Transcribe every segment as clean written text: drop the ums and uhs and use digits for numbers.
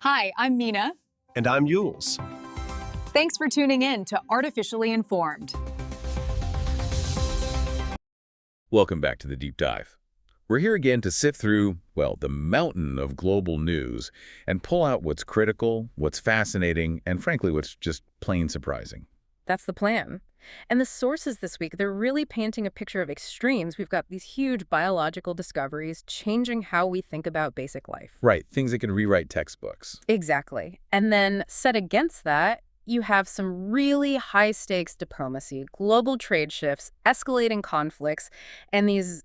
Hi, I'm Mina. And I'm Yules. Thanks for tuning in to Artificially Informed. Welcome back to the Deep Dive. We're here again to sift through, well, the mountain of global news and pull out what's critical, what's fascinating, and frankly, what's just plain surprising. That's the plan. And the sources this week, they're really painting a picture of extremes. We've got these huge biological discoveries changing how we think about basic life. Right, things that can rewrite textbooks. Exactly. And then set against that, you have some really high-stakes diplomacy, global trade shifts, escalating conflicts, and these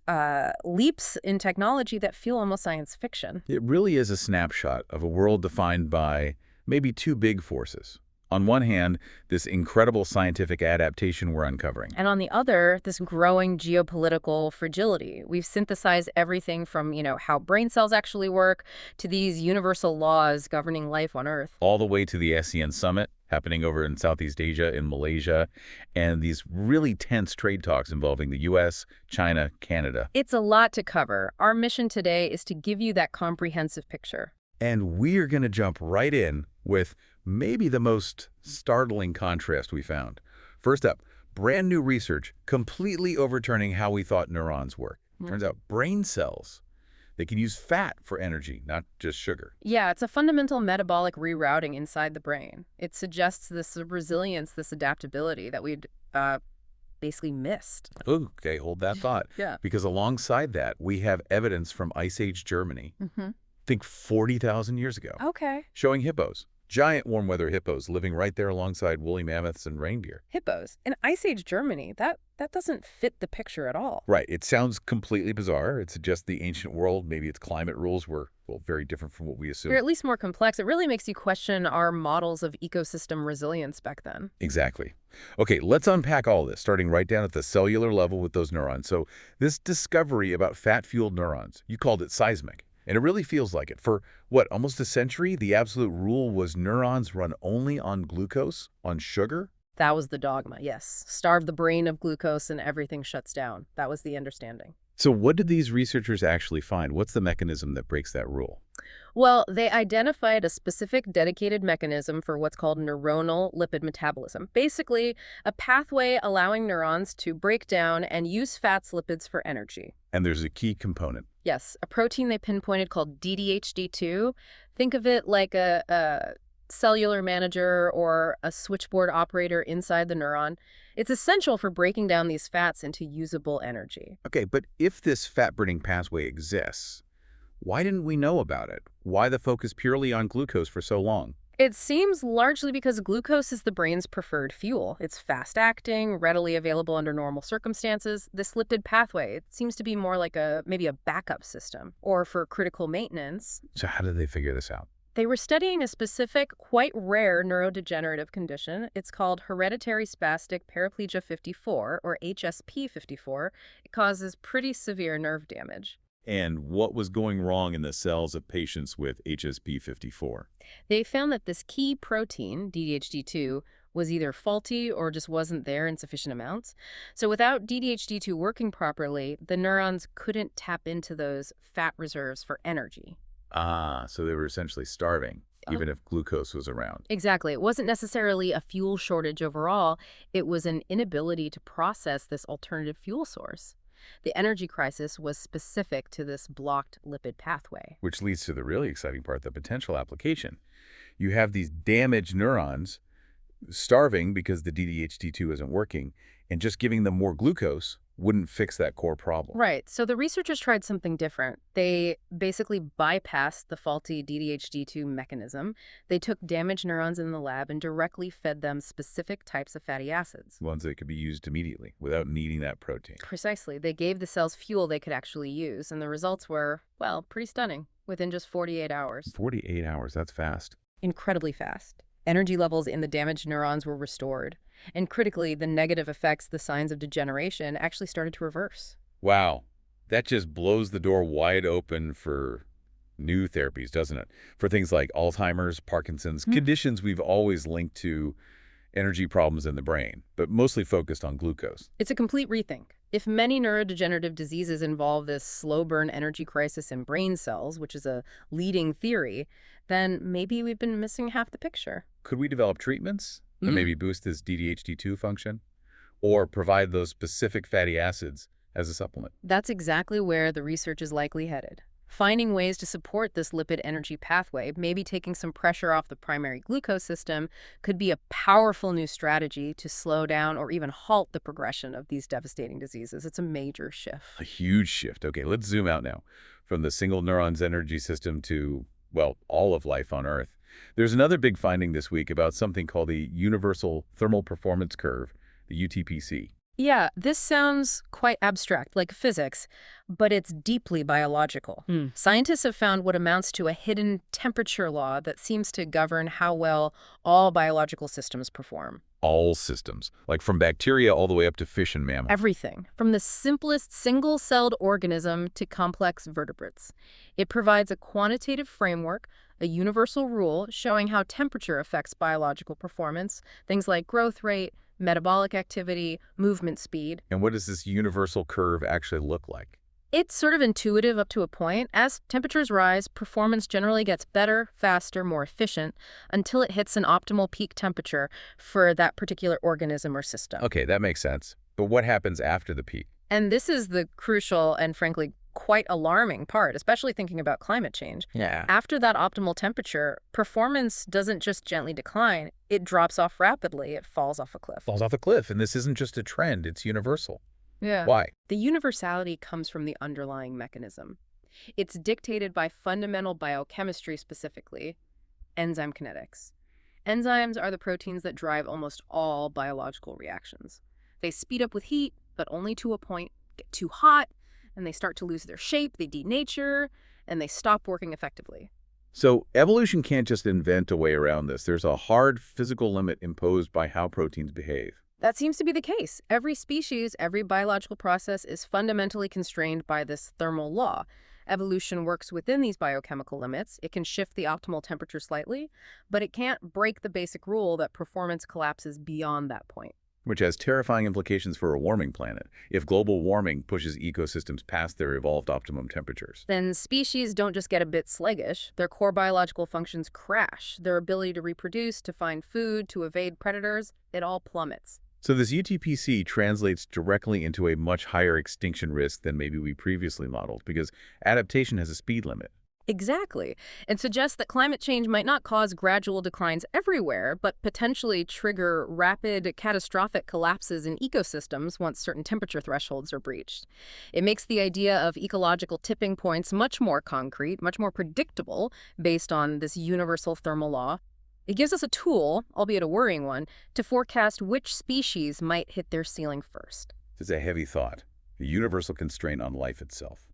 leaps in technology that feel almost science fiction. It really is a snapshot of a world defined by maybe two big forces. On one hand, this incredible scientific adaptation we're uncovering. And on the other, this growing geopolitical fragility. We've synthesized everything from, how brain cells actually work to these universal laws governing life on Earth. All the way to the ASEAN Summit happening over in Southeast Asia, in Malaysia, and these really tense trade talks involving the U.S., China, Canada. It's a lot to cover. Our mission today is to give you that comprehensive picture. And we're going to jump right in with maybe the most startling contrast we found. First up, brand new research completely overturning how we thought neurons work. Turns out brain cells, they can use fat for energy, not just sugar. Yeah, it's a fundamental metabolic rerouting inside the brain. It suggests this resilience, this adaptability that we'd basically missed. Okay, hold that thought. Yeah. Because alongside that, we have evidence from Ice Age Germany, think 40,000 years ago, showing hippos. Giant warm-weather hippos living right there alongside woolly mammoths and reindeer. Hippos. In Ice Age Germany, that doesn't fit the picture at all. Right. It sounds completely bizarre. It suggests the ancient world, maybe its climate rules were, well, very different from what we assume. Or at least more complex. It really makes you question our models of ecosystem resilience back then. Exactly. Okay, let's unpack all this, starting right down at the cellular level with those neurons. So this discovery about fat-fueled neurons, you called it seismic. And it really feels like it. For, what, almost a century, the absolute rule was neurons run only on glucose, on sugar? That was the dogma, yes. Starve the brain of glucose and everything shuts down. That was the understanding. So what did these researchers actually find? What's the mechanism that breaks that rule? Well, they identified a specific dedicated mechanism for what's called neuronal lipid metabolism. Basically, a pathway allowing neurons to break down and use fats lipids for energy. And there's a key component. Yes, a protein they pinpointed called DDHD2. Think of it like a cellular manager or a switchboard operator inside the neuron. It's essential for breaking down these fats into usable energy. Okay, but if this fat-burning pathway exists, why didn't we know about it? Why the focus purely on glucose for so long? It seems largely because glucose is the brain's preferred fuel. It's fast-acting, readily available under normal circumstances. This lipid pathway, it seems to be more like maybe a backup system, or for critical maintenance. So how did they figure this out? They were studying a specific, quite rare neurodegenerative condition. It's called hereditary spastic paraplegia 54, or HSP 54. It causes pretty severe nerve damage. And what was going wrong in the cells of patients with HSP 54? They found that this key protein, DDHD2, was either faulty or just wasn't there in sufficient amounts. So without DDHD2 working properly, the neurons couldn't tap into those fat reserves for energy. Ah, so they were essentially starving, even if glucose was around. Exactly. It wasn't necessarily a fuel shortage overall. It was an inability to process this alternative fuel source. The energy crisis was specific to this blocked lipid pathway. Which leads to the really exciting part, the potential application. You have these damaged neurons starving because the DDHD2 isn't working, and just giving them more glucose wouldn't fix that core problem. Right. So the researchers tried something different. They basically bypassed the faulty DDHD2 mechanism. They took damaged neurons in the lab and directly fed them specific types of fatty acids. Ones that could be used immediately without needing that protein. Precisely. They gave the cells fuel they could actually use, and the results were, well, pretty stunning within just 48 hours. 48 hours, that's fast. Incredibly fast. Energy levels in the damaged neurons were restored. And critically, the negative effects, the signs of degeneration, actually started to reverse. Wow. That just blows the door wide open for new therapies, doesn't it? For things like Alzheimer's, Parkinson's, conditions we've always linked to energy problems in the brain, but mostly focused on glucose. It's a complete rethink. If many neurodegenerative diseases involve this slow-burn energy crisis in brain cells, which is a leading theory, then maybe we've been missing half the picture. Could we develop treatments that maybe boost this DDHD2 function or provide those specific fatty acids as a supplement? That's exactly where the research is likely headed. Finding ways to support this lipid energy pathway, maybe taking some pressure off the primary glucose system, could be a powerful new strategy to slow down or even halt the progression of these devastating diseases. It's a major shift. A huge shift. Okay, let's zoom out now from the single neuron's energy system to, well, all of life on Earth. There's another big finding this week about something called the Universal Thermal Performance Curve, the UTPC. Yeah, this sounds quite abstract, like physics, but it's deeply biological. Scientists have found what amounts to a hidden temperature law that seems to govern how well all biological systems perform. All systems, like from bacteria all the way up to fish and mammals. Everything, from the simplest single-celled organism to complex vertebrates. It provides a quantitative framework, a universal rule showing how temperature affects biological performance, things like growth rate, metabolic activity, movement speed. And what does this universal curve actually look like? It's sort of intuitive up to a point. As temperatures rise, performance generally gets better, faster, more efficient, until it hits an optimal peak temperature for that particular organism or system. Okay, that makes sense. But what happens after the peak? And this is the crucial and frankly quite alarming part, especially thinking about climate change. Yeah. After that optimal temperature, performance doesn't just gently decline, it drops off rapidly. It falls off a cliff. Falls off a cliff, and this isn't just a trend, it's universal. Yeah. Why? The universality comes from the underlying mechanism. It's dictated by fundamental biochemistry, specifically enzyme kinetics. Enzymes are the proteins that drive almost all biological reactions. They speed up with heat, but only to a point. Get too hot, and they start to lose their shape, they denature, and they stop working effectively. So evolution can't just invent a way around this. There's a hard physical limit imposed by how proteins behave. That seems to be the case. Every species, every biological process is fundamentally constrained by this thermal law. Evolution works within these biochemical limits. It can shift the optimal temperature slightly, but it can't break the basic rule that performance collapses beyond that point. Which has terrifying implications for a warming planet if global warming pushes ecosystems past their evolved optimum temperatures. Then species don't just get a bit sluggish. Their core biological functions crash. Their ability to reproduce, to find food, to evade predators, it all plummets. So this UTPC translates directly into a much higher extinction risk than maybe we previously modeled, because adaptation has a speed limit. Exactly, and suggests that climate change might not cause gradual declines everywhere, but potentially trigger rapid, catastrophic collapses in ecosystems once certain temperature thresholds are breached. It makes the idea of ecological tipping points much more concrete, much more predictable, based on this universal thermal law. It gives us a tool, albeit a worrying one, to forecast which species might hit their ceiling first. It's a heavy thought, a universal constraint on life itself.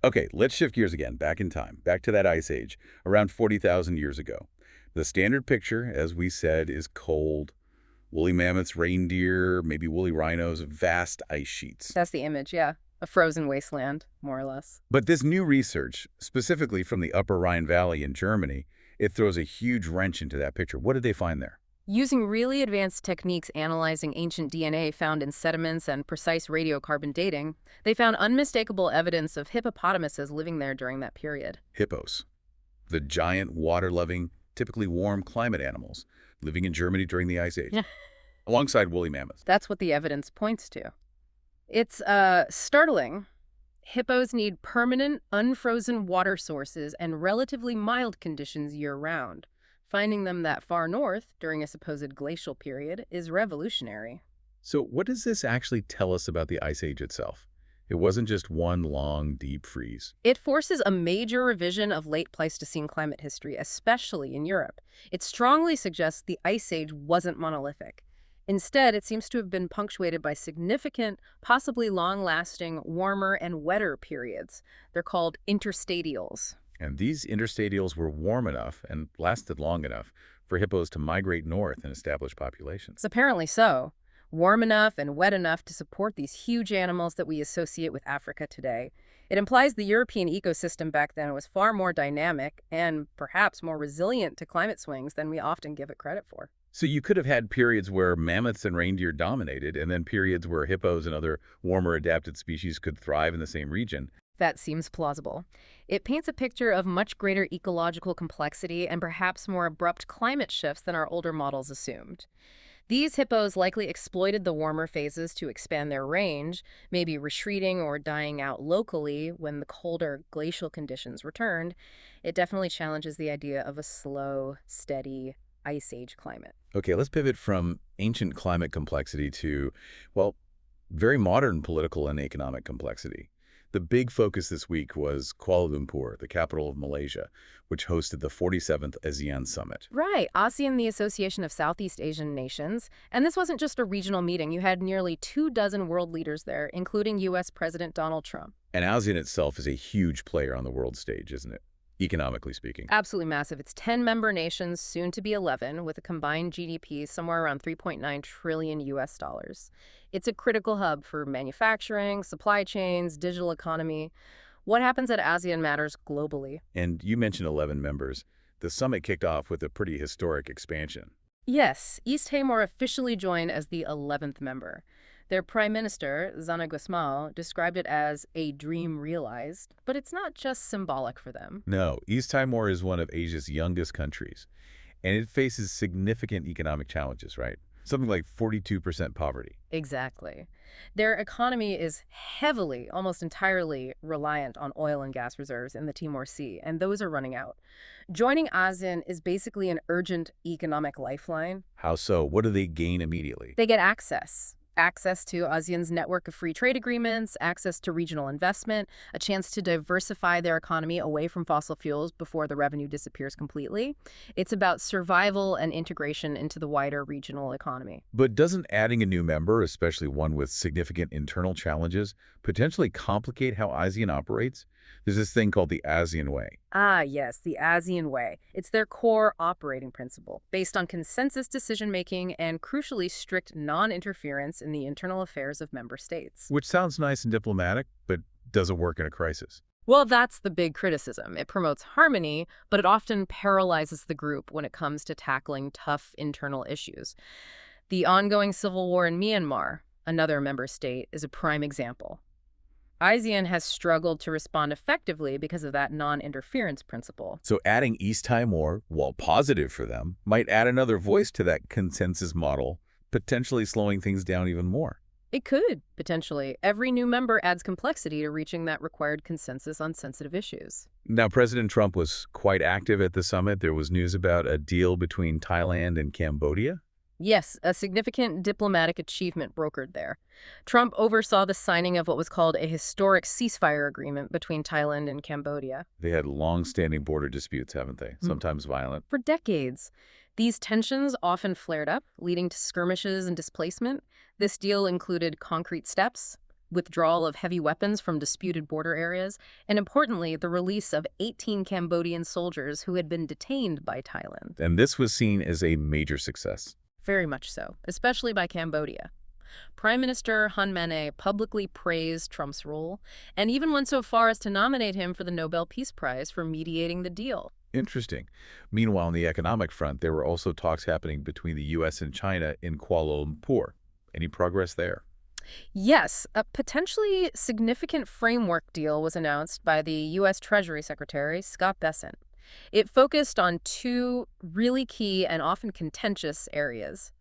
Okay, let's shift gears again, back in time, back to that ice age, around 40,000 years ago. The standard picture, as we said, is cold, woolly mammoths, reindeer, maybe woolly rhinos, vast ice sheets. That's the image, yeah. A frozen wasteland, more or less. But this new research, specifically from the Upper Rhine Valley in Germany, it throws a huge wrench into that picture. What did they find there? Using really advanced techniques analyzing ancient DNA found in sediments and precise radiocarbon dating, they found unmistakable evidence of hippopotamuses living there during that period. Hippos, the giant, water-loving, typically warm climate animals living in Germany during the Ice Age, alongside woolly mammoths. That's what the evidence points to. It's startling. Hippos need permanent, unfrozen water sources and relatively mild conditions year-round. Finding them that far north during a supposed glacial period is revolutionary. So what does this actually tell us about the Ice Age itself? It wasn't just one long, deep freeze. It forces a major revision of late Pleistocene climate history, especially in Europe. It strongly suggests the Ice Age wasn't monolithic. Instead, it seems to have been punctuated by significant, possibly long-lasting, warmer and wetter periods. They're called interstadials. And these interstadials were warm enough and lasted long enough for hippos to migrate north and establish populations. Apparently so. Warm enough and wet enough to support these huge animals that we associate with Africa today. It implies the European ecosystem back then was far more dynamic and perhaps more resilient to climate swings than we often give it credit for. So you could have had periods where mammoths and reindeer dominated, and then periods where hippos and other warmer adapted species could thrive in the same region. That seems plausible. It paints a picture of much greater ecological complexity and perhaps more abrupt climate shifts than our older models assumed. These hippos likely exploited the warmer phases to expand their range, maybe retreating or dying out locally when the colder glacial conditions returned. It definitely challenges the idea of a slow, steady, ice age climate. Okay, let's pivot from ancient climate complexity to, well, very modern political and economic complexity. The big focus this week was Kuala Lumpur, the capital of Malaysia, which hosted the 47th ASEAN Summit. Right, ASEAN, the Association of Southeast Asian Nations. And this wasn't just a regional meeting. You had nearly 24 world leaders there, including U.S. President Donald Trump. And ASEAN itself is a huge player on the world stage, isn't it? Economically speaking. Absolutely massive. It's 10 member nations, soon to be 11, with a combined GDP somewhere around 3.9 trillion US dollars. It's a critical hub for manufacturing, supply chains, digital economy. What happens at ASEAN matters globally. And you mentioned 11 members. The summit kicked off with a pretty historic expansion. Yes, East Timor officially joined as the 11th member. Their prime minister, Zana Gusmao, described it as a dream realized, but it's not just symbolic for them. No, East Timor is one of Asia's youngest countries, and it faces significant economic challenges, right? Something like 42% poverty. Exactly. Their economy is heavily, almost entirely reliant on oil and gas reserves in the Timor Sea, and those are running out. Joining ASEAN is basically an urgent economic lifeline. How so? What do they gain immediately? They get access to ASEAN's network of free trade agreements, access to regional investment, a chance to diversify their economy away from fossil fuels before the revenue disappears completely. It's about survival and integration into the wider regional economy. But doesn't adding a new member, especially one with significant internal challenges, potentially complicate how ASEAN operates? There's this thing called the ASEAN Way. Ah, yes, the ASEAN Way. It's their core operating principle, based on consensus decision-making and, crucially, strict non-interference in the internal affairs of member states. Which sounds nice and diplomatic, but doesn't work in a crisis. Well, that's the big criticism. It promotes harmony, but it often paralyzes the group when it comes to tackling tough internal issues. The ongoing civil war in Myanmar, another member state, is a prime example. ASEAN has struggled to respond effectively because of that non-interference principle. So adding East Timor, while positive for them, might add another voice to that consensus model, potentially slowing things down even more. It could, potentially. Every new member adds complexity to reaching that required consensus on sensitive issues. Now, President Trump was quite active at the summit. There was news about a deal between Thailand and Cambodia. Yes, a significant diplomatic achievement brokered there. Trump oversaw the signing of what was called a historic ceasefire agreement between Thailand and Cambodia. They had long-standing border disputes, haven't they? Sometimes violent. For decades, these tensions often flared up, leading to skirmishes and displacement. This deal included concrete steps, withdrawal of heavy weapons from disputed border areas, and importantly, the release of 18 Cambodian soldiers who had been detained by Thailand. And this was seen as a major success. Very much so, especially by Cambodia. Prime Minister Hun Manet publicly praised Trump's role and even went so far as to nominate him for the Nobel Peace Prize for mediating the deal. Interesting. Meanwhile, on the economic front, there were also talks happening between the U.S. and China in Kuala Lumpur. Any progress there? Yes, a potentially significant framework deal was announced by the U.S. Treasury Secretary, Scott Bessent. It focused on two really key and often contentious areas: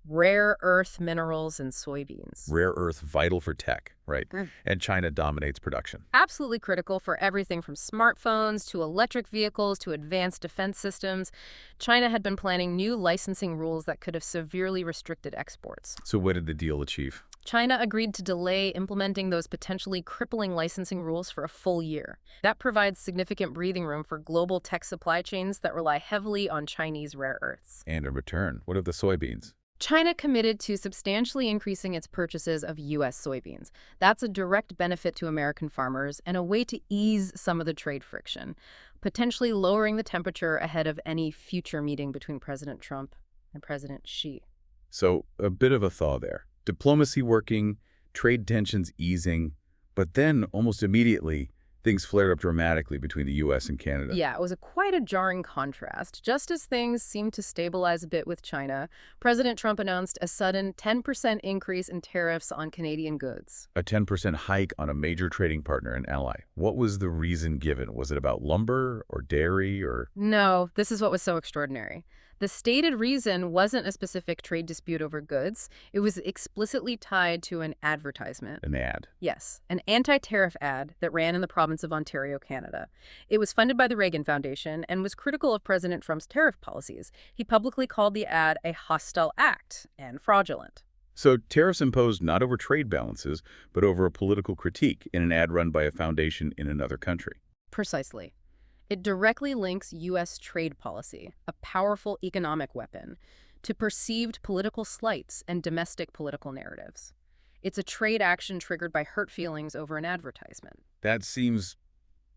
rare earth minerals and soybeans. Rare earth vital for tech, right? And China dominates production. Absolutely critical for everything from smartphones to electric vehicles to advanced defense systems. China had been planning new licensing rules that could have severely restricted exports. So what did the deal achieve? China agreed to delay implementing those potentially crippling licensing rules for a full year. That provides significant breathing room for global tech supply chains that rely heavily on Chinese rare earths. And in return, what of the soybeans? China committed to substantially increasing its purchases of U.S. soybeans. That's a direct benefit to American farmers and a way to ease some of the trade friction, potentially lowering the temperature ahead of any future meeting between President Trump and President Xi. So a bit of a thaw there. Diplomacy working, trade tensions easing, but then almost immediately, things flared up dramatically between the U.S. and Canada. Yeah, it was quite a jarring contrast. Just as things seemed to stabilize a bit with China, President Trump announced a sudden 10% increase in tariffs on Canadian goods. A 10% hike on a major trading partner and ally. What was the reason given? Was it about lumber or dairy or... No, this is what was so extraordinary. The stated reason wasn't a specific trade dispute over goods. It was explicitly tied to an advertisement. An ad. Yes, an anti-tariff ad that ran in the province of Ontario, Canada. It was funded by the Reagan Foundation and was critical of President Trump's tariff policies. He publicly called the ad a hostile act and fraudulent. So tariffs imposed not over trade balances, but over a political critique in an ad run by a foundation in another country. Precisely. It directly links U.S. trade policy, a powerful economic weapon, to perceived political slights and domestic political narratives. It's a trade action triggered by hurt feelings over an advertisement. That seems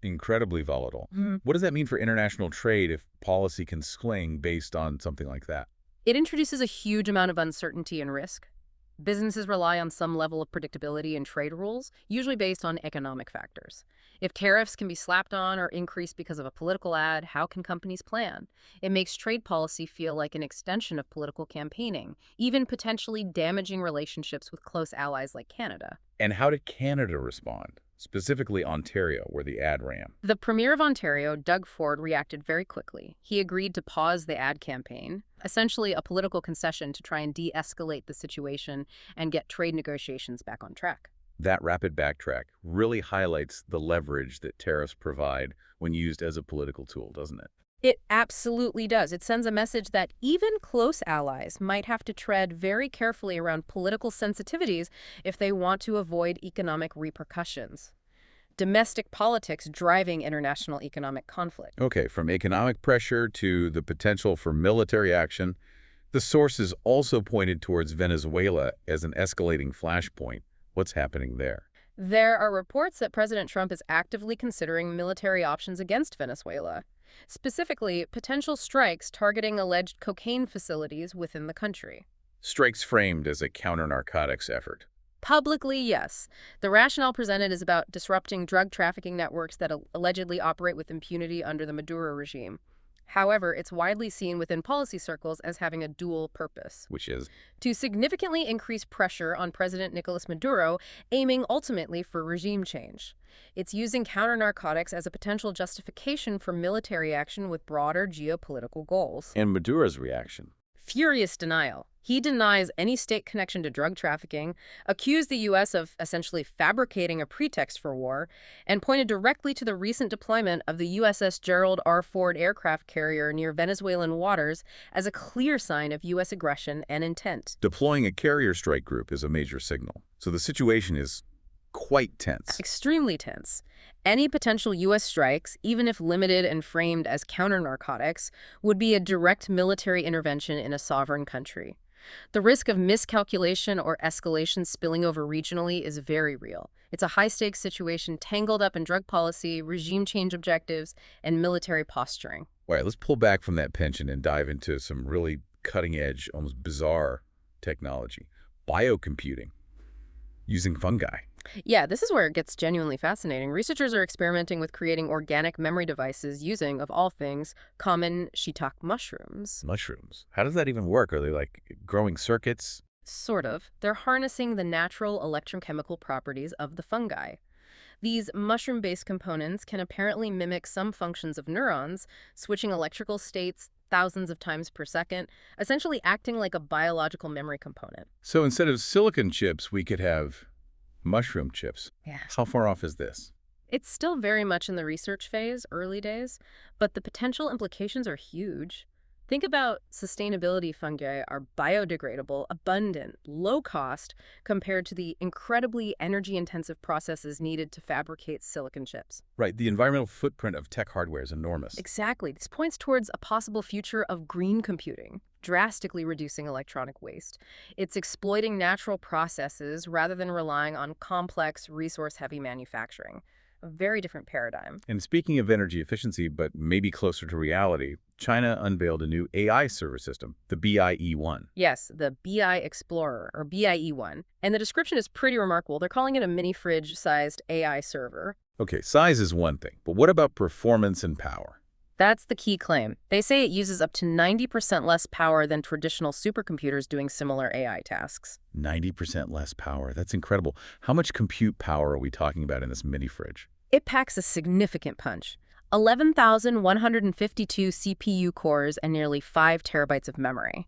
incredibly volatile. What does that mean for international trade if policy can swing based on something like that? It introduces a huge amount of uncertainty and risk. Businesses rely on some level of predictability in trade rules, usually based on economic factors. If tariffs can be slapped on or increased because of a political ad, how can companies plan? It makes trade policy feel like an extension of political campaigning, even potentially damaging relationships with close allies like Canada. And how did Canada respond? Specifically Ontario, where the ad ran. The Premier of Ontario, Doug Ford, reacted very quickly. He agreed to pause the ad campaign, essentially a political concession to try and de-escalate the situation and get trade negotiations back on track. That rapid backtrack really highlights the leverage that tariffs provide when used as a political tool, doesn't it? It absolutely does. It sends a message that even close allies might have to tread very carefully around political sensitivities if they want to avoid economic repercussions. Domestic politics driving international economic conflict. Okay, from economic pressure to the potential for military action, the sources also pointed towards Venezuela as an escalating flashpoint. What's happening there? There are reports that President Trump is actively considering military options against Venezuela. Specifically, potential strikes targeting alleged cocaine facilities within the country. Strikes framed as a counter-narcotics effort. Publicly, yes. The rationale presented is about disrupting drug trafficking networks that allegedly operate with impunity under the Maduro regime. However, it's widely seen within policy circles as having a dual purpose. Which is? To significantly increase pressure on President Nicolas Maduro, aiming ultimately for regime change. It's using counter-narcotics as a potential justification for military action with broader geopolitical goals. And Maduro's reaction? Furious denial. He denies any state connection to drug trafficking, accused the U.S. of essentially fabricating a pretext for war, and pointed directly to the recent deployment of the USS Gerald R. Ford aircraft carrier near Venezuelan waters as a clear sign of U.S. aggression and intent. Deploying a carrier strike group is a major signal. So the situation is quite tense. Extremely tense. Any potential U.S. strikes, even if limited and framed as counter-narcotics, would be a direct military intervention in a sovereign country. The risk of miscalculation or escalation spilling over regionally is very real. It's a high-stakes situation tangled up in drug policy, regime change objectives, and military posturing. All right, let's pull back from that pension and dive into some really cutting-edge, almost bizarre technology. Biocomputing, using fungi. Yeah, this is where it gets genuinely fascinating. Researchers are experimenting with creating organic memory devices using, of all things, common shiitake mushrooms. Mushrooms? How does that even work? Are they like growing circuits? Sort of. They're harnessing the natural electrochemical properties of the fungi. These mushroom-based components can apparently mimic some functions of neurons, switching electrical states thousands of times per second, essentially acting like a biological memory component. So instead of silicon chips, we could have mushroom chips. Yeah. How far off is this? It's still very much in the research phase, early days, but the potential implications are huge. Think about sustainability. Fungi are biodegradable, abundant, low cost compared to the incredibly energy-intensive processes needed to fabricate silicon chips. Right, the environmental footprint of tech hardware is enormous. Exactly. This points towards a possible future of green computing, drastically reducing electronic waste. It's exploiting natural processes rather than relying on complex, resource-heavy manufacturing. A very different paradigm. And speaking of energy efficiency, but maybe closer to reality, China unveiled a new AI server system, the BIE-1. Yes, the BI Explorer, or BIE-1. And the description is pretty remarkable. They're calling it a mini-fridge-sized AI server. Okay, size is one thing, but what about performance and power? That's the key claim. They say it uses up to 90% less power than traditional supercomputers doing similar AI tasks. 90% less power. That's incredible. How much compute power are we talking about in this mini fridge? It packs a significant punch. 11,152 CPU cores and nearly 5 terabytes of memory.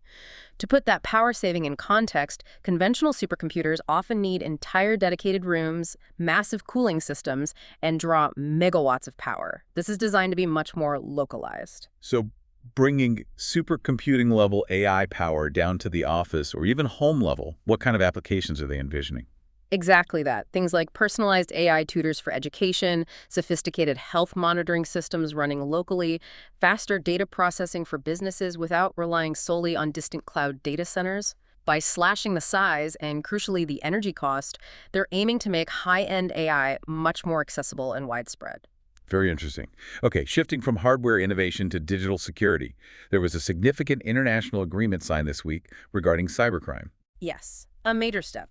To put that power saving in context, conventional supercomputers often need entire dedicated rooms, massive cooling systems, and draw megawatts of power. This is designed to be much more localized. So bringing supercomputing level AI power down to the office or even home level, what kind of applications are they envisioning? Exactly that. Things like personalized AI tutors for education, sophisticated health monitoring systems running locally, faster data processing for businesses without relying solely on distant cloud data centers. By slashing the size and, crucially, the energy cost, they're aiming to make high-end AI much more accessible and widespread. Very interesting. Okay, shifting from hardware innovation to digital security, there was a significant international agreement signed this week regarding cybercrime. Yes, a major step.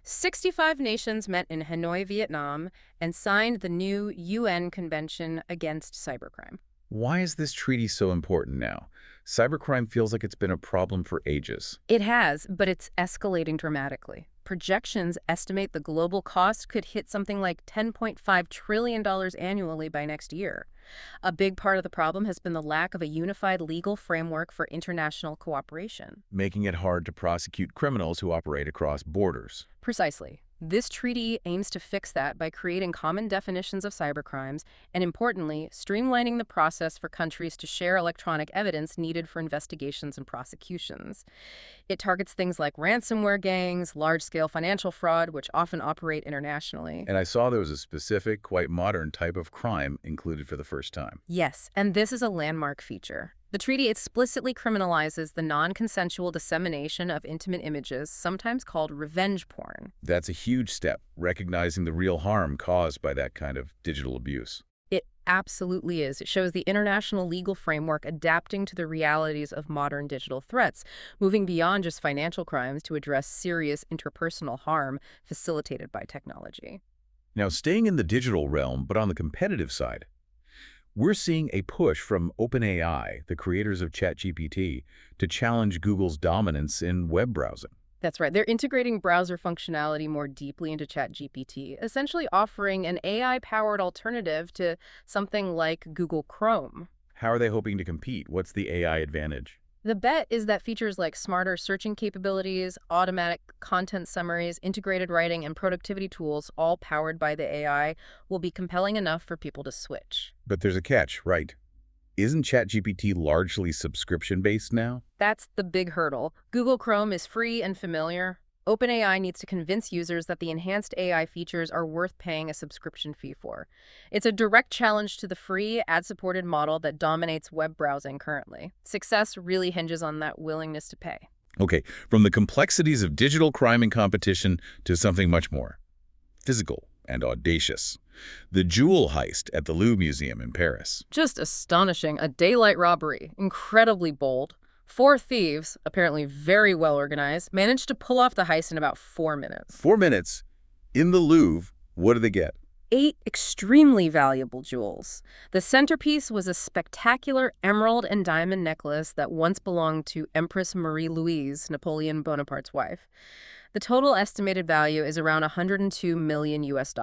65 nations met in Hanoi, Vietnam, and signed the new UN Convention Against Cybercrime. Why is this treaty so important now? Cybercrime feels like it's been a problem for ages. It has, but it's escalating dramatically. Projections estimate the global cost could hit something like $10.5 trillion annually by next year. A big part of the problem has been the lack of a unified legal framework for international cooperation. Making it hard to prosecute criminals who operate across borders. Precisely. This treaty aims to fix that by creating common definitions of cybercrimes and, importantly, streamlining the process for countries to share electronic evidence needed for investigations and prosecutions. It targets things like ransomware gangs, large-scale financial fraud, which often operate internationally. And I saw there was a specific, quite modern type of crime included for the first time. Yes, and this is a landmark feature. The treaty explicitly criminalizes the non-consensual dissemination of intimate images, sometimes called revenge porn. That's a huge step, recognizing the real harm caused by that kind of digital abuse. It absolutely is. It shows the international legal framework adapting to the realities of modern digital threats, moving beyond just financial crimes to address serious interpersonal harm facilitated by technology. Now, staying in the digital realm, but on the competitive side, we're seeing a push from OpenAI, the creators of ChatGPT, to challenge Google's dominance in web browsing. That's right. They're integrating browser functionality more deeply into ChatGPT, essentially offering an AI-powered alternative to something like Google Chrome. How are they hoping to compete? What's the AI advantage? The bet is that features like smarter searching capabilities, automatic content summaries, integrated writing, and productivity tools, all powered by the AI, will be compelling enough for people to switch. But there's a catch, right? Isn't ChatGPT largely subscription-based now? That's the big hurdle. Google Chrome is free and familiar. OpenAI needs to convince users that the enhanced AI features are worth paying a subscription fee for. It's a direct challenge to the free, ad-supported model that dominates web browsing currently. Success really hinges on that willingness to pay. Okay, from the complexities of digital crime and competition to something much more physical and audacious. The jewel heist at the Louvre Museum in Paris. Just astonishing. A daylight robbery. Incredibly bold. 4 thieves, apparently very well organized, managed to pull off the heist in about 4 minutes. 4 minutes in the Louvre. What do they get? 8 extremely valuable jewels. The centerpiece was a spectacular emerald and diamond necklace that once belonged to Empress Marie-Louise, Napoleon Bonaparte's wife. The total estimated value is around $102 million US.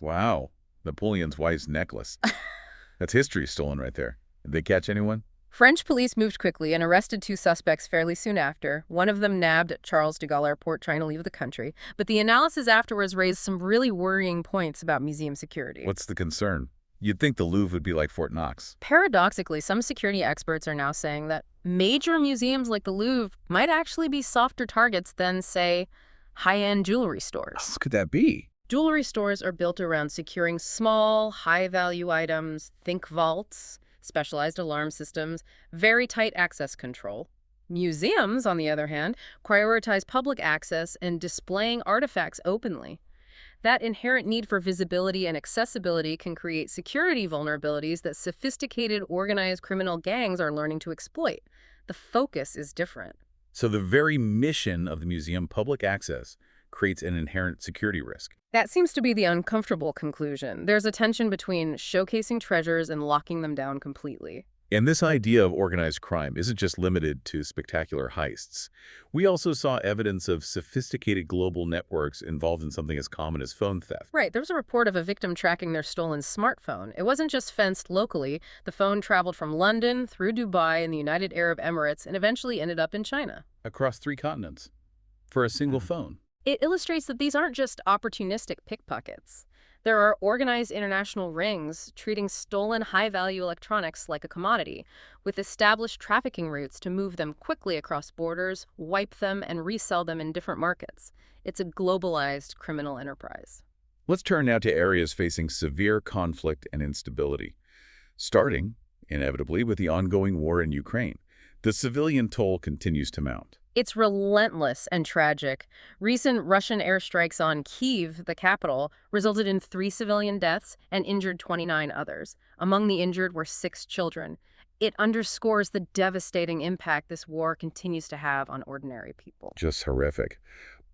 Wow. Napoleon's wife's necklace. That's history stolen right there. Did they catch anyone? French police moved quickly and arrested 2 suspects fairly soon after, one of them nabbed at Charles de Gaulle Airport trying to leave the country. But the analysis afterwards raised some really worrying points about museum security. What's the concern? You'd think the Louvre would be like Fort Knox. Paradoxically, some security experts are now saying that major museums like the Louvre might actually be softer targets than, say, high-end jewelry stores. How could that be? Jewelry stores are built around securing small, high-value items, think vaults, specialized alarm systems, very tight access control. Museums, on the other hand, prioritize public access and displaying artifacts openly. That inherent need for visibility and accessibility can create security vulnerabilities that sophisticated organized criminal gangs are learning to exploit. The focus is different. So the very mission of the museum, public access, creates an inherent security risk. That seems to be the uncomfortable conclusion. There's a tension between showcasing treasures and locking them down completely. And this idea of organized crime isn't just limited to spectacular heists. We also saw evidence of sophisticated global networks involved in something as common as phone theft. Right, there was a report of a victim tracking their stolen smartphone. It wasn't just fenced locally. The phone traveled from London through Dubai and the United Arab Emirates and eventually ended up in China. Across 3 continents. For a single phone. It illustrates that these aren't just opportunistic pickpockets. There are organized international rings treating stolen high-value electronics like a commodity, with established trafficking routes to move them quickly across borders, wipe them, and resell them in different markets. It's a globalized criminal enterprise. Let's turn now to areas facing severe conflict and instability. Starting, inevitably, with the ongoing war in Ukraine. The civilian toll continues to mount. It's relentless and tragic. Recent Russian airstrikes on Kyiv, the capital, resulted in 3 civilian deaths and injured 29 others. Among the injured were 6 children. It underscores the devastating impact this war continues to have on ordinary people. Just horrific.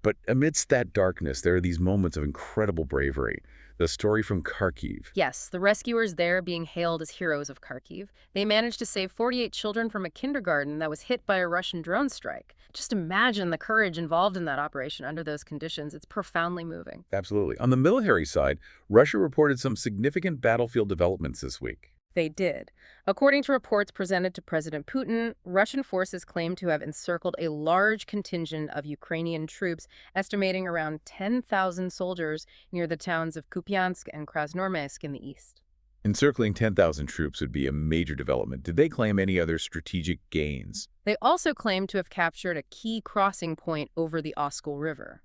But amidst that darkness, there are these moments of incredible bravery. The story from Kharkiv. Yes, the rescuers there being hailed as heroes of Kharkiv. They managed to save 48 children from a kindergarten that was hit by a Russian drone strike. Just imagine the courage involved in that operation under those conditions. It's profoundly moving. Absolutely. On the military side, Russia reported some significant battlefield developments this week. They did. According to reports presented to President Putin, Russian forces claim to have encircled a large contingent of Ukrainian troops, estimating around 10,000 soldiers near the towns of Kupiansk and Krasnoyarsk in the east. Encircling 10,000 troops would be a major development. Did they claim any other strategic gains? They also claim to have captured a key crossing point over the Oskol River.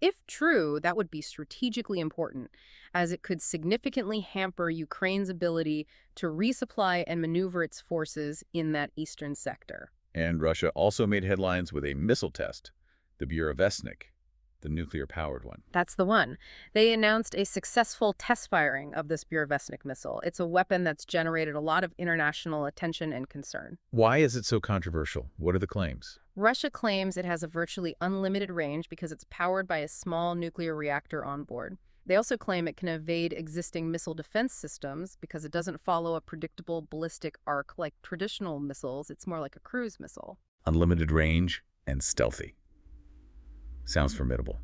If true, that would be strategically important, as it could significantly hamper Ukraine's ability to resupply and maneuver its forces in that eastern sector. And Russia also made headlines with a missile test, the Burevestnik, the nuclear-powered one. That's the one. They announced a successful test firing of this Burevestnik missile. It's a weapon that's generated a lot of international attention and concern. Why is it so controversial? What are the claims? Russia claims it has a virtually unlimited range because it's powered by a small nuclear reactor on board. They also claim it can evade existing missile defense systems because it doesn't follow a predictable ballistic arc like traditional missiles. It's more like a cruise missile. Unlimited range and stealthy. Sounds formidable.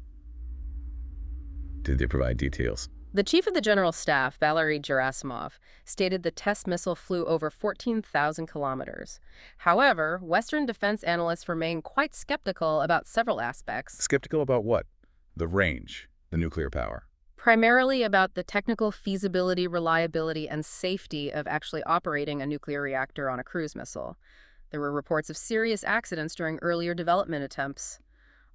Did they provide details? The chief of the General Staff, Valery Gerasimov, stated the test missile flew over 14,000 kilometers. However, Western defense analysts remain quite skeptical about several aspects. Skeptical about what? The range, the nuclear power. Primarily about the technical feasibility, reliability, and safety of actually operating a nuclear reactor on a cruise missile. There were reports of serious accidents during earlier development attempts.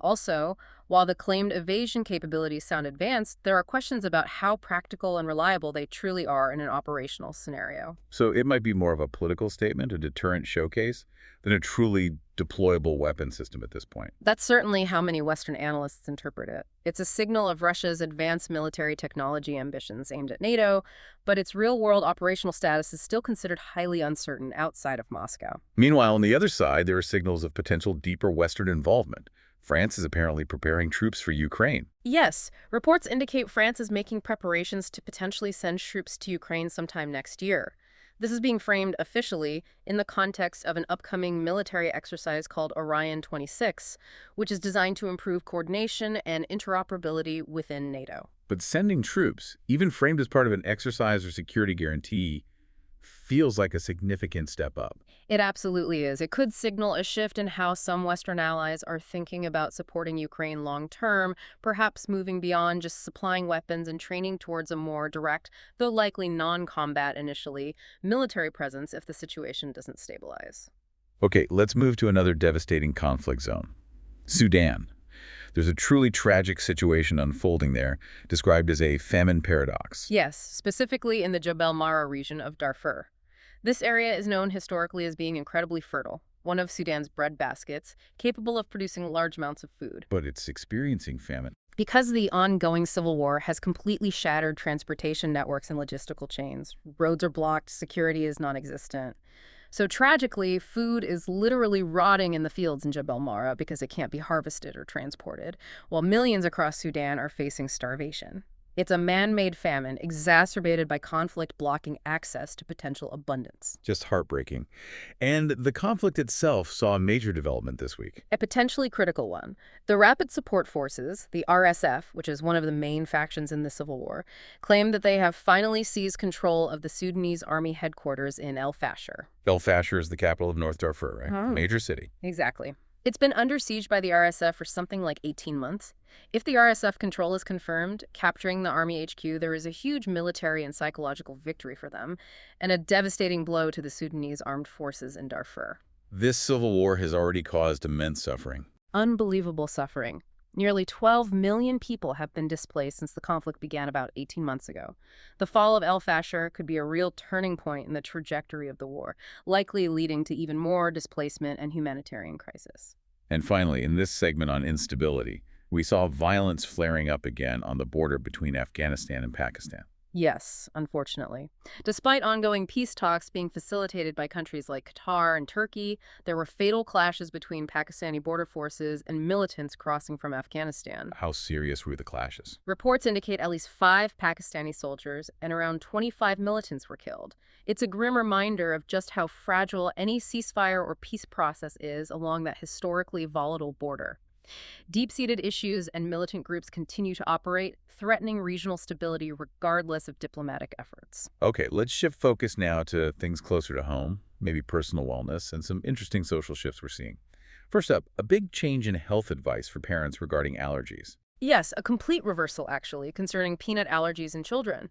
Also, while the claimed evasion capabilities sound advanced, there are questions about how practical and reliable they truly are in an operational scenario. So it might be more of a political statement, a deterrent showcase, than a truly deployable weapon system at this point. That's certainly how many Western analysts interpret it. It's a signal of Russia's advanced military technology ambitions aimed at NATO, but its real-world operational status is still considered highly uncertain outside of Moscow. Meanwhile, on the other side, there are signals of potential deeper Western involvement. France is apparently preparing troops for Ukraine. Yes, reports indicate France is making preparations to potentially send troops to Ukraine sometime next year. This is being framed officially in the context of an upcoming military exercise called Orion 26, which is designed to improve coordination and interoperability within NATO. But sending troops, even framed as part of an exercise or security guarantee, feels like a significant step up. It absolutely is. It could signal a shift in how some Western allies are thinking about supporting Ukraine long-term, perhaps moving beyond just supplying weapons and training towards a more direct, though likely non-combat initially, military presence if the situation doesn't stabilize. Okay, let's move to another devastating conflict zone. Sudan. There's a truly tragic situation unfolding there, described as a famine paradox. Yes, specifically in the Jebel Mara region of Darfur. This area is known historically as being incredibly fertile, one of Sudan's breadbaskets, capable of producing large amounts of food. But it's experiencing famine. Because the ongoing civil war has completely shattered transportation networks and logistical chains. Roads are blocked, security is non-existent. So tragically, food is literally rotting in the fields in Jebel Mara because it can't be harvested or transported, while millions across Sudan are facing starvation. It's a man-made famine exacerbated by conflict blocking access to potential abundance. Just heartbreaking. And the conflict itself saw a major development this week. A potentially critical one. The Rapid Support Forces, the RSF, which is one of the main factions in the civil war, claim that they have finally seized control of the Sudanese army headquarters in El Fasher. El Fasher is the capital of North Darfur, right? Oh. Major city. Exactly. It's been under siege by the RSF for something like 18 months. If the RSF control is confirmed, capturing the Army HQ, there is a huge military and psychological victory for them, and a devastating blow to the Sudanese armed forces in Darfur. This civil war has already caused immense suffering. Unbelievable suffering. Nearly 12 million people have been displaced since the conflict began about 18 months ago. The fall of El Fasher could be a real turning point in the trajectory of the war, likely leading to even more displacement and humanitarian crisis. And finally, in this segment on instability, we saw violence flaring up again on the border between Afghanistan and Pakistan. Yes, unfortunately. Despite ongoing peace talks being facilitated by countries like Qatar and Turkey, there were fatal clashes between Pakistani border forces and militants crossing from Afghanistan. How serious were the clashes? Reports indicate at least 5 Pakistani soldiers and around 25 militants were killed. It's a grim reminder of just how fragile any ceasefire or peace process is along that historically volatile border. Deep-seated issues and militant groups continue to operate, threatening regional stability regardless of diplomatic efforts. Okay, let's shift focus now to things closer to home, maybe personal wellness, and some interesting social shifts we're seeing. First up, a big change in health advice for parents regarding allergies. Yes, a complete reversal, actually, concerning peanut allergies in children.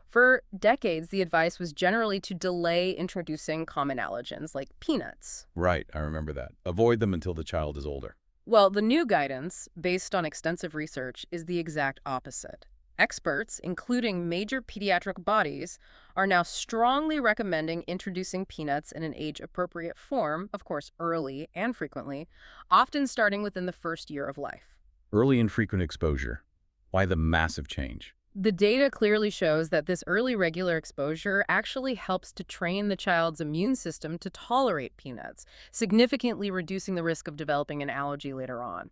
For decades, the advice was generally to delay introducing common allergens like peanuts. Right, I remember that. Avoid them until the child is older. Well, the new guidance, based on extensive research, is the exact opposite. Experts, including major pediatric bodies, are now strongly recommending introducing peanuts in an age-appropriate form, of course early and frequently, often starting within the first year of life. Early and frequent exposure. Why the massive change? The data clearly shows that this early regular exposure actually helps to train the child's immune system to tolerate peanuts, significantly reducing the risk of developing an allergy later on.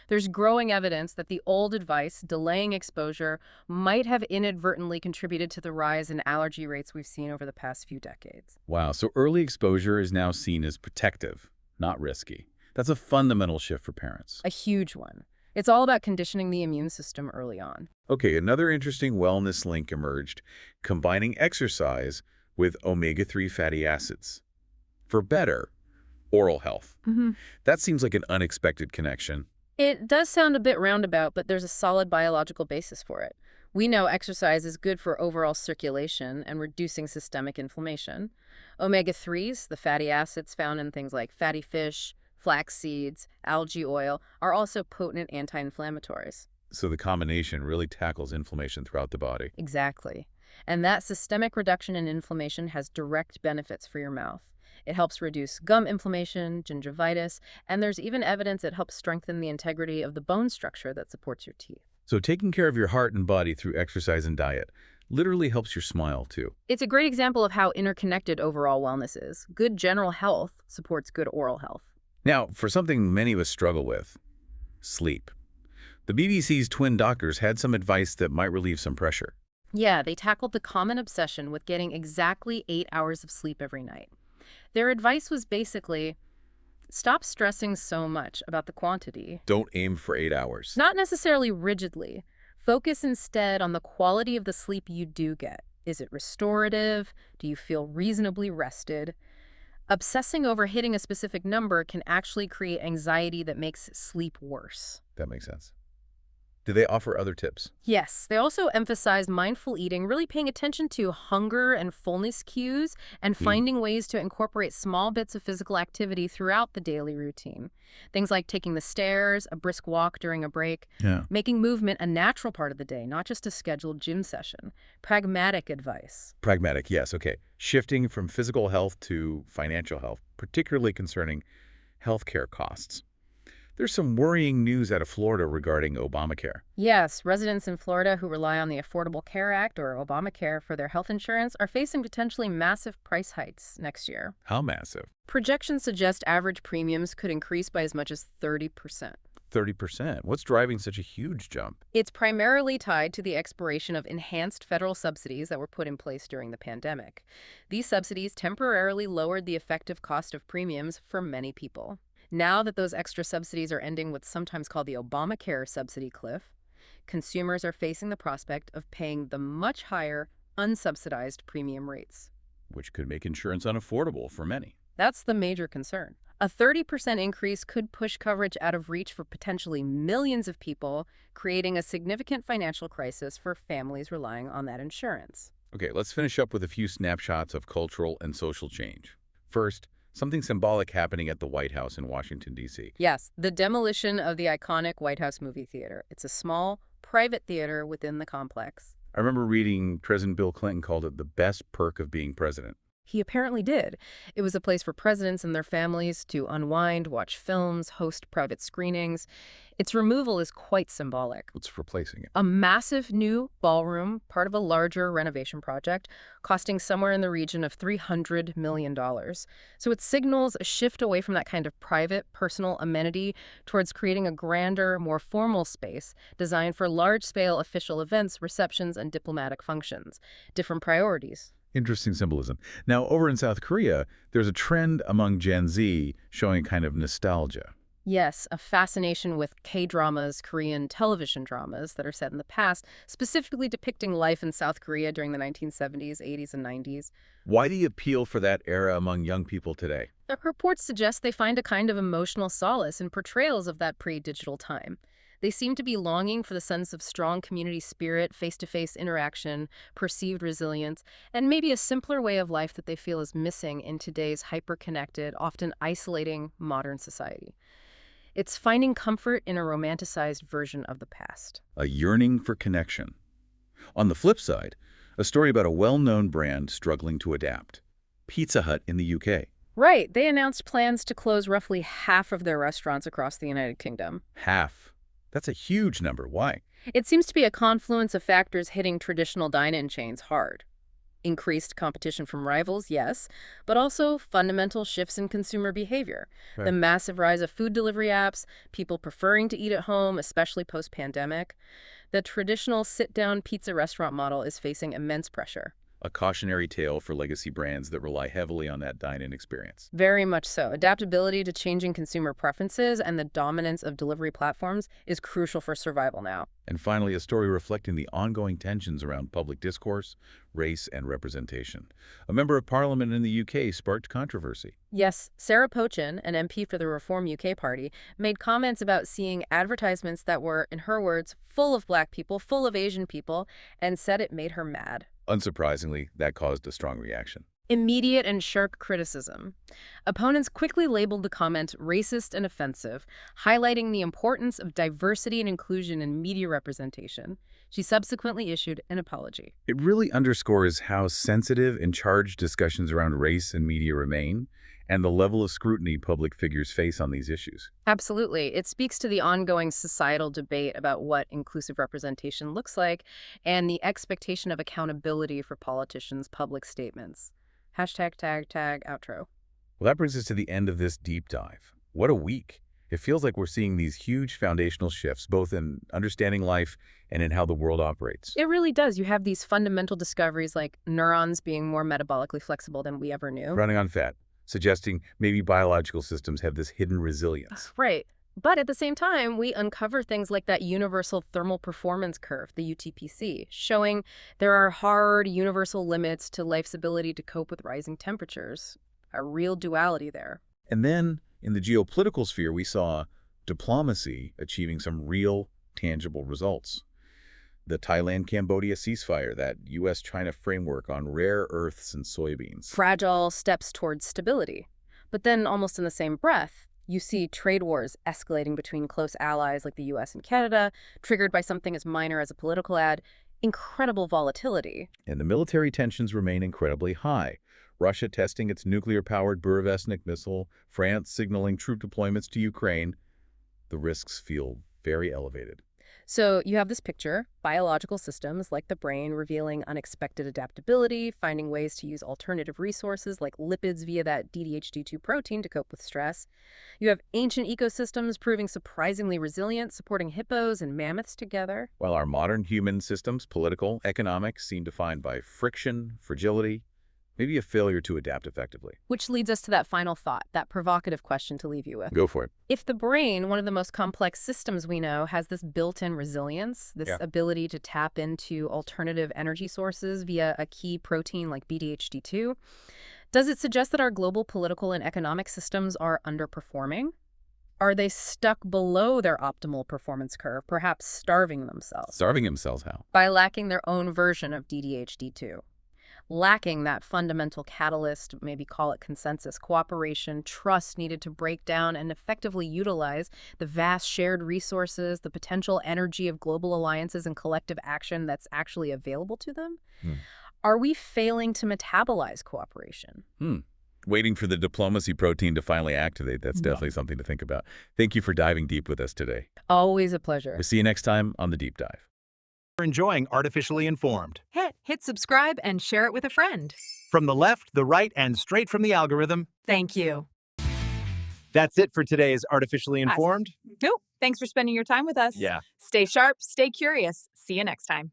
There's growing evidence that the old advice, delaying exposure, might have inadvertently contributed to the rise in allergy rates we've seen over the past few decades. Wow, so early exposure is now seen as protective, not risky. That's a fundamental shift for parents. A huge one. It's all about conditioning the immune system early on. Okay, another interesting wellness link emerged, combining exercise with omega-3 fatty acids for better oral health. That seems like an unexpected connection. It does sound a bit roundabout, but there's a solid biological basis for it. We know exercise is good for overall circulation and reducing systemic inflammation. Omega-3s, the fatty acids found in things like fatty fish, flax seeds, algae oil, are also potent anti-inflammatories. So the combination really tackles inflammation throughout the body. Exactly. And that systemic reduction in inflammation has direct benefits for your mouth. It helps reduce gum inflammation, gingivitis, and there's even evidence it helps strengthen the integrity of the bone structure that supports your teeth. So taking care of your heart and body through exercise and diet literally helps your smile too. It's a great example of how interconnected overall wellness is. Good general health supports good oral health. Now, for something many of us struggle with, sleep. The BBC's twin doctors had some advice that might relieve some pressure. Yeah, they tackled the common obsession with getting exactly 8 hours of sleep every night. Their advice was basically, stop stressing so much about the quantity. Don't aim for 8 hours. Not necessarily rigidly. Focus instead on the quality of the sleep you do get. Is it restorative? Do you feel reasonably rested? Obsessing over hitting a specific number can actually create anxiety that makes sleep worse. That makes sense. Do they offer other tips? Yes, they also emphasize mindful eating, really paying attention to hunger and fullness cues, and finding ways to incorporate small bits of physical activity throughout the daily routine. Things like taking the stairs, a brisk walk during a break, making movement a natural part of the day, not just a scheduled gym session. Pragmatic advice. Pragmatic, yes, okay. Shifting from physical health to financial health, particularly concerning healthcare costs. There's some worrying news out of Florida regarding Obamacare. Yes, residents in Florida who rely on the Affordable Care Act or Obamacare for their health insurance are facing potentially massive price hikes next year. How massive? Projections suggest average premiums could increase by as much as 30%. 30%. What's driving such a huge jump? It's primarily tied to the expiration of enhanced federal subsidies that were put in place during the pandemic. These subsidies temporarily lowered the effective cost of premiums for many people. Now that those extra subsidies are ending what's sometimes called the Obamacare subsidy cliff, consumers are facing the prospect of paying the much higher, unsubsidized premium rates. Which could make insurance unaffordable for many. That's the major concern. A 30% increase could push coverage out of reach for potentially millions of people, creating a significant financial crisis for families relying on that insurance. Okay, let's finish up with a few snapshots of cultural and social change. First, something symbolic happening at the White House in Washington, D.C. Yes, the demolition of the iconic White House movie theater. It's a small, private theater within the complex. I remember reading President Bill Clinton called it the best perk of being president. He apparently did. It was a place for presidents and their families to unwind, watch films, host private screenings. Its removal is quite symbolic. What's replacing it? A massive new ballroom, part of a larger renovation project, costing somewhere in the region of $300 million. So it signals a shift away from that kind of private, personal amenity towards creating a grander, more formal space designed for large-scale official events, receptions, and diplomatic functions. Different priorities. Interesting symbolism. Now, over in South Korea, there's a trend among Gen Z showing kind of nostalgia. Yes, a fascination with K-dramas, Korean television dramas that are set in the past, specifically depicting life in South Korea during the 1970s, 80s, and 90s. Why the appeal for that era among young people today? The reports suggest they find a kind of emotional solace in portrayals of that pre-digital time. They seem to be longing for the sense of strong community spirit, face-to-face interaction, perceived resilience, and maybe a simpler way of life that they feel is missing in today's hyper-connected, often isolating modern society. It's finding comfort in a romanticized version of the past. A yearning for connection. On the flip side, a story about a well-known brand struggling to adapt. Pizza Hut in the UK. Right. They announced plans to close roughly half of their restaurants across the United Kingdom. Half. That's a huge number. Why? It seems to be a confluence of factors hitting traditional dine-in chains hard. Increased competition from rivals, yes, but also fundamental shifts in consumer behavior. Right. The massive rise of food delivery apps, people preferring to eat at home, especially post-pandemic. The traditional sit-down pizza restaurant model is facing immense pressure. A cautionary tale for legacy brands that rely heavily on that dine-in experience. Very much so. Adaptability to changing consumer preferences and the dominance of delivery platforms is crucial for survival now. And finally, a story reflecting the ongoing tensions around public discourse, race, and representation. A member of parliament in the UK sparked controversy. Yes, Sarah Pochin, an MP for the Reform UK Party, made comments about seeing advertisements that were, in her words, full of Black people, full of Asian people, and said it made her mad. Unsurprisingly, that caused a strong reaction. Immediate and sharp criticism. Opponents quickly labeled the comment racist and offensive, highlighting the importance of diversity and inclusion in media representation. She subsequently issued an apology. It really underscores how sensitive and charged discussions around race and media remain, and the level of scrutiny public figures face on these issues. Absolutely. It speaks to the ongoing societal debate about what inclusive representation looks like and the expectation of accountability for politicians' public statements. Hashtag tag outro. Well, that brings us to the end of this deep dive. What a week. It feels like we're seeing these huge foundational shifts, both in understanding life and in how the world operates. It really does. You have these fundamental discoveries like neurons being more metabolically flexible than we ever knew. Running on fat, suggesting maybe biological systems have this hidden resilience. Right. But at the same time, we uncover things like that universal thermal performance curve, the UTPC, showing there are hard universal limits to life's ability to cope with rising temperatures. A real duality there. And then, in the geopolitical sphere, we saw diplomacy achieving some real, tangible results. The Thailand-Cambodia ceasefire, that U.S.-China framework on rare earths and soybeans. Fragile steps towards stability. But then, almost in the same breath, you see trade wars escalating between close allies like the U.S. and Canada, triggered by something as minor as a political ad. Incredible volatility. And the military tensions remain incredibly high. Russia testing its nuclear-powered Burevestnik missile, France signaling troop deployments to Ukraine. the risks feel very elevated. So you have this picture, biological systems like the brain revealing unexpected adaptability, finding ways to use alternative resources like lipids via that DDHD2 protein to cope with stress. You have ancient ecosystems proving surprisingly resilient, supporting hippos and mammoths together. While our modern human systems, political, economic, seem defined by friction, fragility, maybe a failure to adapt effectively. Which leads us to that final thought, that provocative question to leave you with. Go for it. If the brain, one of the most complex systems we know, has this built-in resilience, this ability to tap into alternative energy sources via a key protein like BDHD2, does it suggest that our global political and economic systems are underperforming? Are they stuck below their optimal performance curve, perhaps starving themselves? Starving themselves how? By lacking their own version of DDHD2. Lacking that fundamental catalyst, maybe call it consensus, cooperation, trust needed to break down and effectively utilize the vast shared resources, the potential energy of global alliances and collective action that's actually available to them? Are we failing to metabolize cooperation? Waiting for the diplomacy protein to finally activate. That's definitely something to think about. Thank you for diving deep with us today. Always a pleasure. We'll see you next time on The Deep Dive. For enjoying Artificially Informed. Hit subscribe and share it with a friend. From the left, the right, and straight from the algorithm. Thank you. That's it for today's Artificially Informed. Nope. Thanks for spending your time with us. Yeah. Stay sharp, stay curious. See you next time.